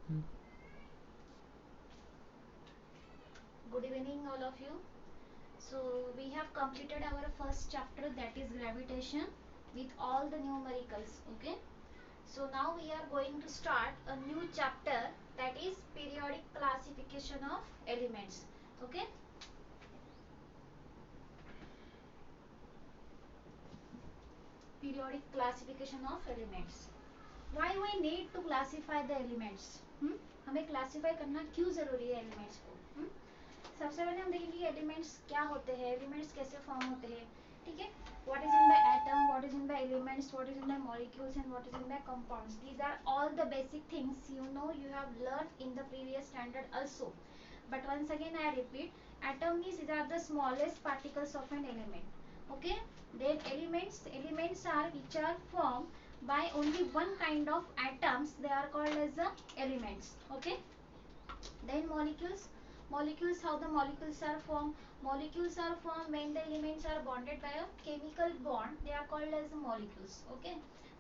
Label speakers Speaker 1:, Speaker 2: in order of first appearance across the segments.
Speaker 1: Good evening, all of you. So, we have completed our first chapter, that is gravitation, with all the numericals. Okay. So, now we are going to start a new chapter, that is periodic classification of elements. Okay. Periodic classification of elements. Why we need to classify the elements? हमें classify करना क्यों जरूरी है elements को? सबसे पहले हम देखेंगे एलिमेंट्स क्या होते हैं, एलिमेंट्स कैसे फॉर्म होते हैं. ठीक है. What is in the atom, what is in the elements, what is in the molecules, and what is in the compounds. These are all the basic things you have learned in the previous standard also. But once again I repeat, atom means these are the smallest particles of an element. Okay. Then elements are which are formed by only one kind of atoms. They are called as the elements. Okay. Then molecules, how the molecules are formed? Molecules are formed when the elements are bonded by a chemical bond. They are called as the molecules. Okay.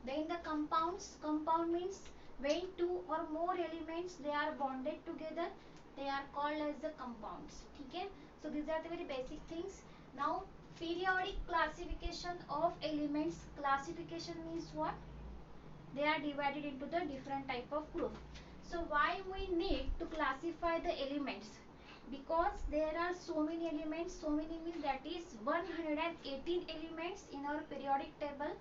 Speaker 1: Then the compound means when two or more elements they are bonded together, they are called as the compounds. Okay. So these are the very basic things. Now periodic classification of elements. Classification means what? They are divided into the different type of group. So why we need to classify the elements? Because there are so many elements. So many means that is 118 elements in our periodic table.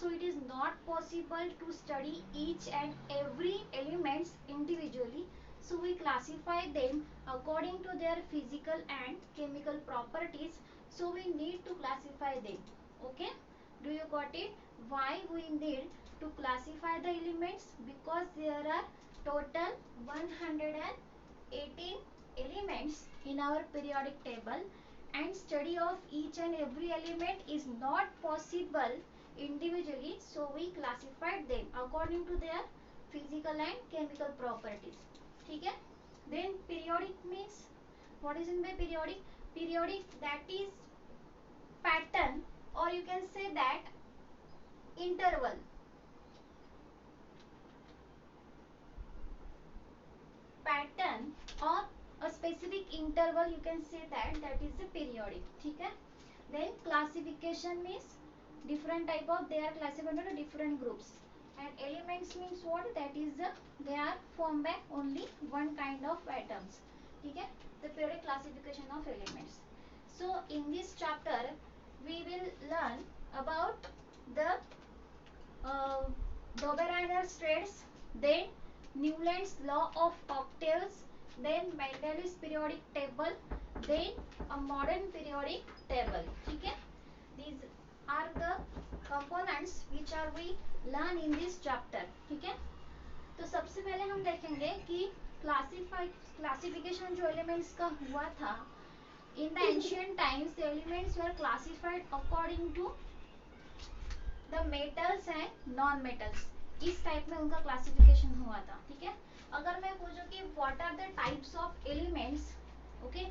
Speaker 1: So it is not possible to study each and every elements individually. So we classify them according to their physical and chemical properties. So we need to classify them. Okay. Do you got it? Why we need to classify the elements? Because there are total 118 elements in our periodic table, and study of each and every element is not possible individually. So we classified them according to their physical and chemical properties. ठीक है. Then periodic means, what is in by periodic? Periodic, that is pattern, or you can say that interval. Pattern or a specific interval, you can say that is the periodic. ठीक है. Then classification means different type of, they are classified into different groups. And elements means what? That is they are formed by only one kind of atoms. ठीक है. The periodic classification of elements. So in this chapter we will learn about the Dobereiner traits, then Newland's law of octaves, then Mendele's periodic table, then a modern periodic table. ठीक है. These are the components which are we learn in this chapter. ठीक है. तो सबसे पहले हम देखेंगे कि क्लासिफिकेशन जो एलिमेंट्स का हुआ था, in the ancient times the elements were classified according to the metals and non metals. इस टाइप में उनका क्लासिफिकेशन हुआ था. ठीक है. अगर मैं पूछूं कि what are the types of elements, okay,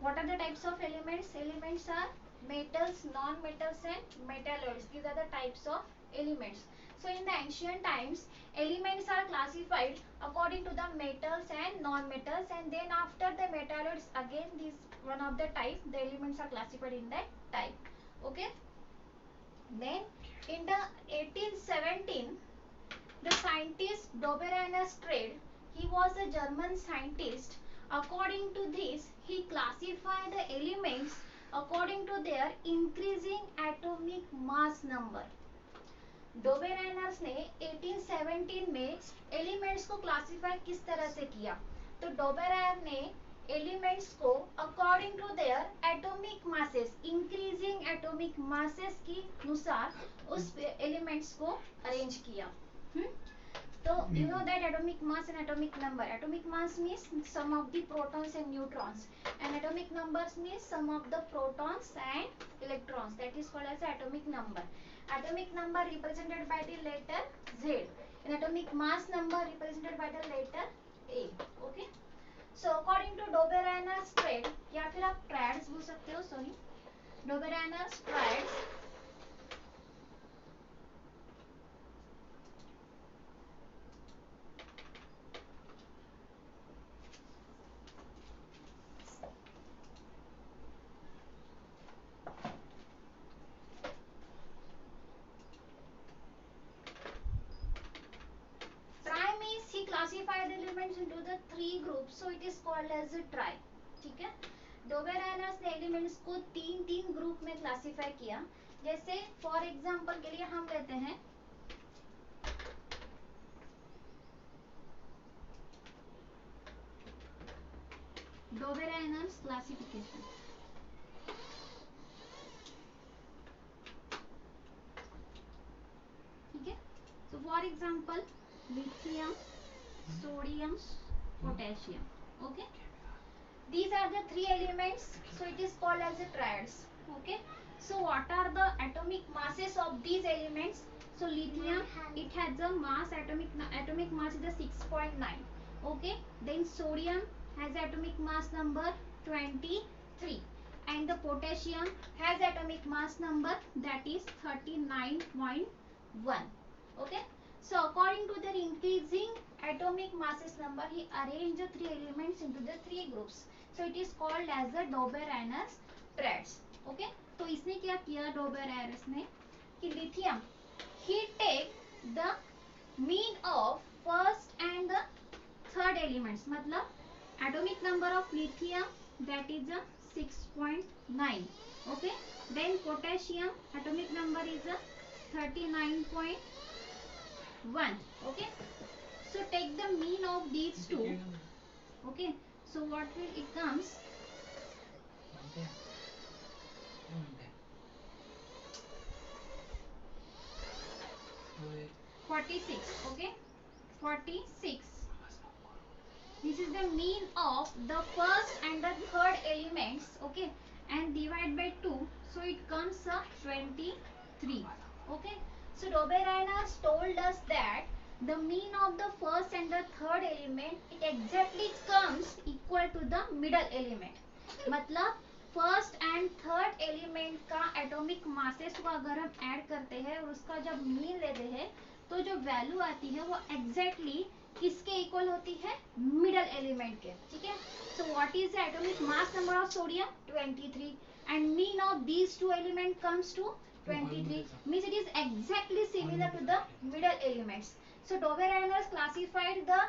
Speaker 1: what are the types of elements? Elements are metals, non metals and metalloids. These are the types of elements. So in the ancient times elements are classified according to the metals and non metals, and then after the metalloids again this one of the type, the elements are classified in that type. Okay. Then in the 1817, the scientist Dobereiner Strade, he was a German scientist. According to this, he classified the elements according to their increasing atomic mass number. डोबेराइनर्स ने 1817 में elements को classify किस तरह से किया? तो डोबेरायर ने elements को according to their atomic masses, increasing atomic masses के अनुसार उस एलिमेंट्स को अरेंज किया. So you know that atomic mass and atomic number. Atomic mass means sum of the protons and neutrons, and atomic numbers means sum of the protons and electrons. That is called as atomic number. Atomic number represented by the letter Z, and atomic mass number represented by the letter A. Okay. So according to Dobereiner's trade, या फिर आप trads बोल सकते हो, sorry, Dobereiner's trads. classified elements into the three groups, so it is called as a trie. ठीक है, डोबेराइनर्स ने elements को तीन तीन ग्रुप में क्लासिफाई किया. जैसे फॉर एग्जांपल के लिए हम लेते हैं डोबेराइनर्स क्लासिफिकेशन. ठीक है, so for example lithium, sodium, potassium. Okay, these are the three elements, so it is called as a triads. Okay, so what are the atomic masses of these elements? So lithium, it has a mass, atomic mass is a 6.9. Okay, then sodium has atomic mass number 23, and the potassium has atomic mass number that is 39.1. Okay, so according to their increasing atomic masses number, he arranged the three elements into the three groups, so it is called as the Dobereiner's triads. Okay, तो इसने क्या किया Dobereiner's ने कि lithium, he take the mean of first and the third elements, मतलब atomic number of lithium that is a 6.9. okay, then potassium atomic number is a 39.1. okay, so take the mean of these two. okay, so what will it comes? 46. okay, 46. This is the mean of the first and the third elements. okay, and divide by 2, so it comes a 23. okay, so डोबेराइनर्स told us that the mean of the first and the third element, it exactly comes equal to the middle element. मतलब first and third element का atomic masses को अगर हम add करते हैं और उसका जब मीन लेते हैं, तो जो वैल्यू आती है वो एग्जैक्टली किसके इक्वल होती है? मिडल एलिमेंट के. ठीक है, so what is the atomic mass number of sodium? 23, and mean of these two element comes to 23, means it is exactly similar to the middle elements. So डोबेराइनर्स classified the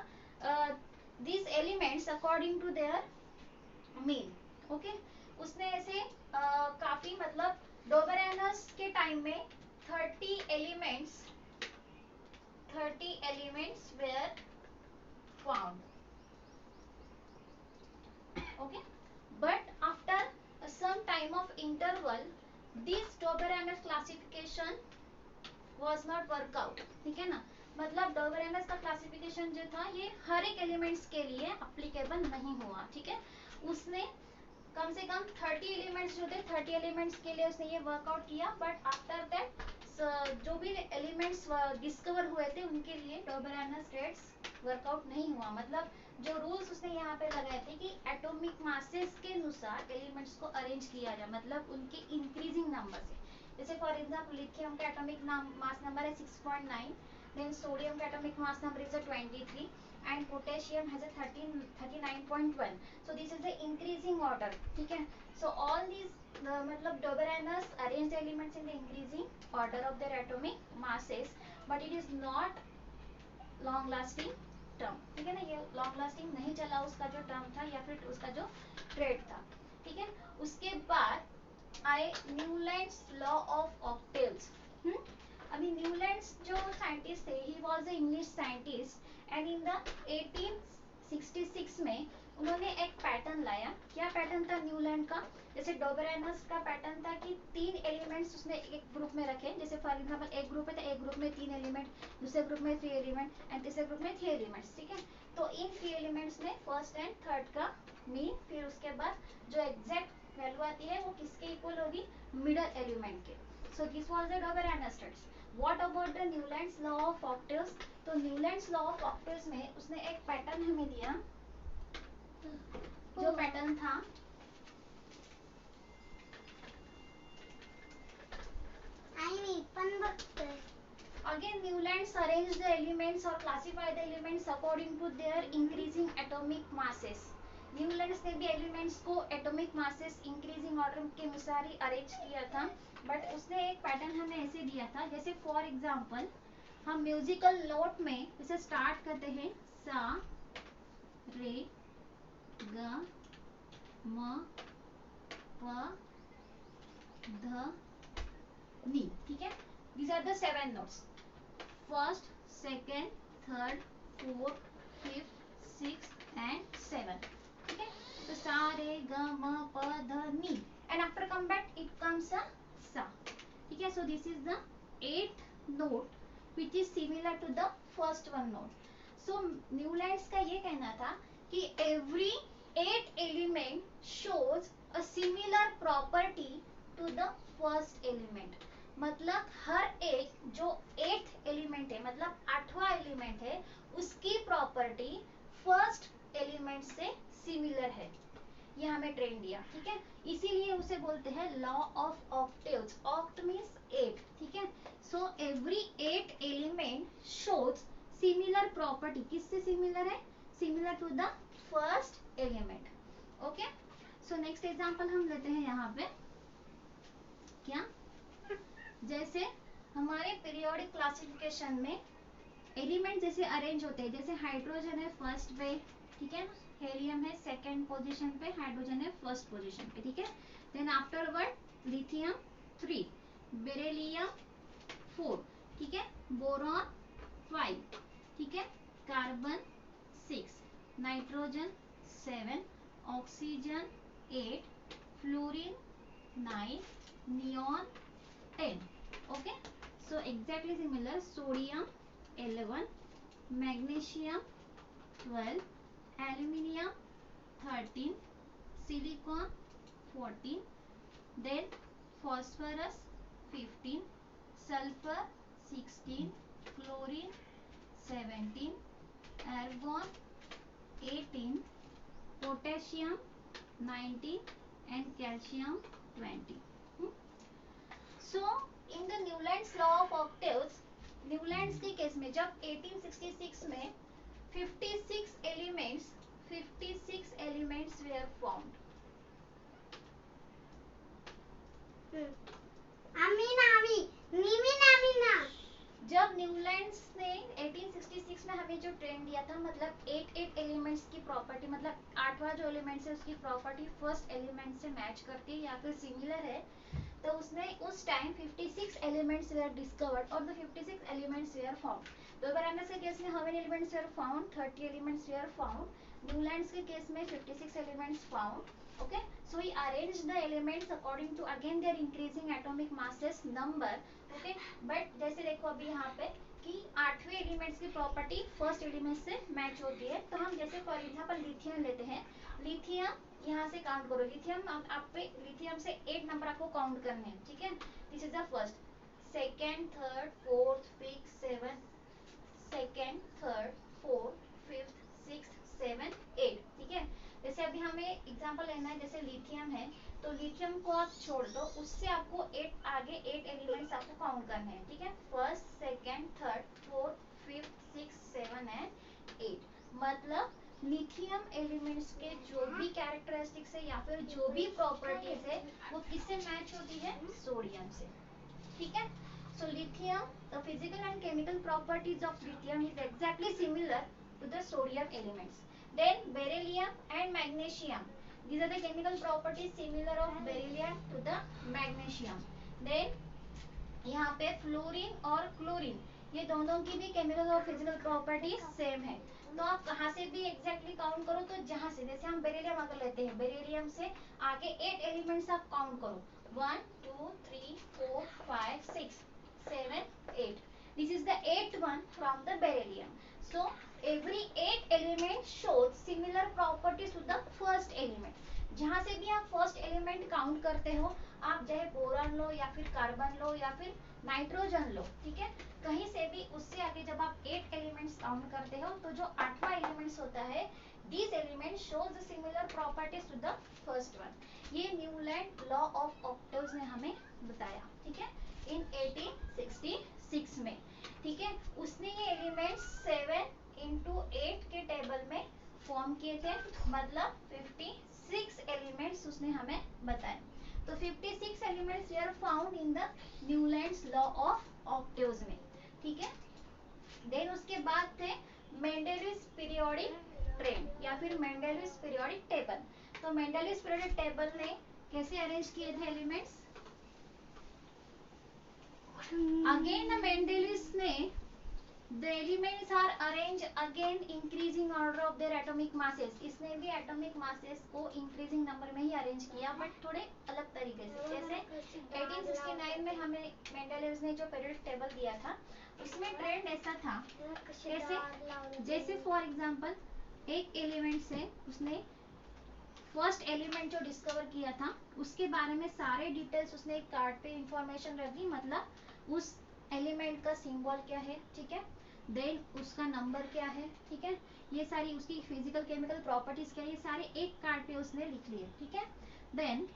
Speaker 1: these elements according to their mean. okay, उसने ऐसे काफी मतलब डोबेराइनर्स के time में 30 elements were found. okay, but after some time of interval, this डोबेराइनर्स classification was not work out. ठीक है ना, मतलब डोबेराइनर्स का क्लासिफिकेशन जो था ये हर एक एलिमेंट्स के लिए अप्लीकेबल नहीं हुआ. ठीक है, उसने कम से कम 30 एलिमेंट्स जो थे 30 एलिमेंट्स के लिए उसने ये वर्कआउट किया, बट आफ्टर दैट जो भी एलिमेंट्स डिस्कवर हुए थे उनके लिए डोबेराइनर्स ट्रेड्स वर्कआउट नहीं हुआ. मतलब जो रूल्स उसने यहाँ पे लगाए थे कि एटॉमिक मासेस के अनुसार एलिमेंट्स को अरेंज किया जाए, मतलब उनके इंक्रीजिंग नंबर से. जैसे फॉर एग्जांपल लिथियम का एटॉमिक मास नंबर है 6.9, देन सोडियम का atomic mass number is 23, and potassium has a 39.1. so this is the increasing order. ठीक है, so all these मतलब डोबेराइनर्स arrange the elements in the increasing order of their atomic masses, but it is not long lasting term. ठीक है ना, ये long lasting नहीं चला उसका जो टर्म था या फिर उसका जो ट्रेड था. ठीक है, उसके बाद आए न्यूलैंड्स लॉ ऑफ ऑक्टेव्स. अभी न्यूलैंड्स जो साइंटिस्ट थे, he was a English scientist, and in the 1866 में उन्होंने एक पैटर्न लाया. क्या पैटर्न था न्यूलैंड का? जैसे डोबेराइनर्स का पैटर्न था कि 3 एलिमेंट्स उसने एक ग्रुप में रखे. जैसे फॉर एग्जांपल एक ग्रुप है तो एक ग्रुप में 3 एलिमेंट, दूसरे ग्रुप में 3 एलिमेंट, एंड तीसरे ग्रुप में 3 एलिमेंट्स. ठीक है, तो इन 3 एलिमेंट्स में फर्स्ट एंड थर्ड का मीन, फिर उसके बाद जो एग्जैक्ट वैल्यू आती है वो किसके इक्वल होगी? मिडल एलिमेंट के. So this was the Dobereiner's triads. What about the Newlands law of octaves? तो न्यूलैंड्स लॉ ऑफ ऑक्टेव्स में उसने एक पैटर्न हमें दिया. जो पैटर्न था again Newlands arranged the elements or classified the elements according to their increasing atomic masses. Newlands ने भी एलिमेंट्स को एटॉमिक मासेस इंक्रीजिंग ऑर्डर के अनुसार ही अरेंज किया था, बट उसने एक पैटर्न हमें ऐसे दिया था. जैसे फॉर एग्जांपल हम म्यूजिकल नोट में इसे स्टार्ट करते हैं सा ग म प ध नी. ठीक है, these are the 7 notes. First, second, third, fourth, fifth, sixth and 7. ठीक है, तो सा रे ग म प ध नी and after come back it comes a sa. ठीक है, so this is the 8th note which is similar to the first one note. So Newlands का ये कहना था कि every 8 element shows a similar property to the first element. मतलब हर एक जो 8th एलिमेंट है, मतलब 8वां एलिमेंट है, उसकी प्रॉपर्टी फर्स्ट एलिमेंट से सिमिलर है. ये हमें ट्रेंड दिया. ठीक है, इसीलिए उसे बोलते हैं law of octaves. Oct means 8. ठीक है, so every 8 element shows similar property. किससे सिमिलर है? Similar to the first element. Okay, so next example हम लेते हैं यहाँ पे. क्या? जैसे हमारे पीरियोडिक क्लासिफिकेशन में एलिमेंट जैसे अरेंज होते हैं, जैसे हाइड्रोजन है फर्स्ट पे. ठीक है, हेलियम है सेकंड पोजीशन पे, हाइड्रोजन है फर्स्ट पोजीशन पे. ठीक है, देन आफ्टरवर्ड लिथियम 3, बेरिलियम 4. ठीक है, बोरॉन 5. ठीक है, carbon 6, nitrogen 7, oxygen 8, fluorine 9, neon 10. Okay, so exactly similar. Sodium 11, magnesium 12, aluminium 13, silicon 14, then phosphorus 15, sulfur 16, chlorine 17, argon 18, potassium 19 and calcium 20. So in the Newlands law of octaves, Newlands के case में जब 1866 में 56 elements were formed. जब Newlands ने 1866 में हमें जो trend दिया था, मतलब 8 एलिमेंट्स की प्रॉपर्टी, मतलब 8वां जो एलिमेंट्स है उसकी प्रॉपर्टी फर्स्ट एलिमेंट से मैच करती है या फिर सिमिलर है, तो उसने उस टाइम 56 एलिमेंट्स वेयर डिस्कवर्ड और द 56 एलिमेंट्स वेयर फाउंड. तो बरामस के केस में how many elements were found? 30 elements were found. Newlands के केस में 56 elements found. Okay, so he arranged the elements according to again their increasing atomic masses number. Okay, but जैसे देखो अभी यहाँ पे कि 8वें एलिमेंट्स की प्रॉपर्टी फर्स्ट एलिमेंट से मैच होती है. तो हम जैसे फॉर एग्जांपल लिथियम लेते हैं. लिथियम यहाँ से काउंट करो. लिथियम आप पे लिथियम से 8 नंबर आपको काउंट करने हैं. ठीक है, this is the first, second, third, fourth, fifth, seven, second, third, fourth, fifth, sixth, seven, 8. ठीक है, जैसे अभी हमें एग्जांपल लेना है, जैसे लिथियम है तो लिथियम को आप छोड़ दो, उससे आपको 8 आगे 8 एलिमेंट्स आपको काउंट करने हैं. ठीक है, first, second, third, fourth, fifth, sixth, seven and 8. मतलब लिथियम एलिमेंट्स के जो भी कैरेक्टरिस्टिक्स है या फिर जो भी प्रॉपर्टीज है वो किससे मैच होती है? सोडियम से. ठीक है, so lithium, the physical and chemical properties of lithium is exactly similar to the sodium elements. Then beryllium and magnesium, these are the chemical properties similar of beryllium to the magnesium. Then यहाँ पे fluorine और chlorine, ये दोनों की भी chemical और physical property same है. तो आप कहाँ से भी एग्जैक्टली काउंट करो, तो जहाँ से, जैसे हम बेरिलियम अगर लेते हैं, बेरिलियम से आगे 8 एलिमेंट्स आप काउंट करो. 1 2 3 4 5 6 7 8. This is the 8th one from the beryllium. So every 8 element shows similar properties to the first element. जहाँ से भी आप फर्स्ट एलिमेंट काउंट करते हो, आप चाहे बोरॉन लो या फिर कार्बन लो या फिर नाइट्रोजन लो. ठीक है, कहीं से भी उससे आगे जब आप 8 एलिमेंट्स काउंट करते हो तो जो 8वां एलिमेंट्स होता है, these elements shows the similar properties to the first one. ये न्यूलैंड लॉ ऑफ ऑक्टेव्स ने हमें बताया. ठीक है, इन 1866 में. ठीक है, उसने ये एलिमेंट्स 7 into 8 के टेबल में फॉर्म किए थे, मतलब 56 एलिमेंट्स उसने हमें बताए. तो 56 elements are found in the Newlands law of octaves में. ठीक है, देन उसके बाद थे मेंडेलियस पीरियोडिक ट्रेंड या फिर मेंडेलियस पीरियोडिक टेबल। तो मेंडेलियस पीरियोडिक टेबल ने कैसे अरेंज किए थे एलिमेंट्स? अगेन मेंडेलियस ने the elements are arranged again increasing order of their atomic masses। इसने भी atomic masses को increasing number में ही अरेंज किया, बट थोड़े अलग तरीके से। जैसे 1869 में हमें मेंडेलियस ने जो पीरियोडिक टेबल दिया था उसमें ट्रेंड ऐसा था, कैसे? जैसे फॉर एग्जांपल एक एलिमेंट से उसने फर्स्ट एलिमेंट जो डिस्कवर किया था उसके बारे में सारे डिटेल्स उसने एक कार्ड पे इंफॉर्मेशन रखी, मतलब उस एलिमेंट का सिंबल क्या है, ठीक है, देन उसका नंबर क्या है, ठीक है, ये सारी उसकी फिजिकल केमिकल प्रॉपर्टीज क्या है, ये सारे एक कार्ड पे उसने लिख लिए, ठीक है। देन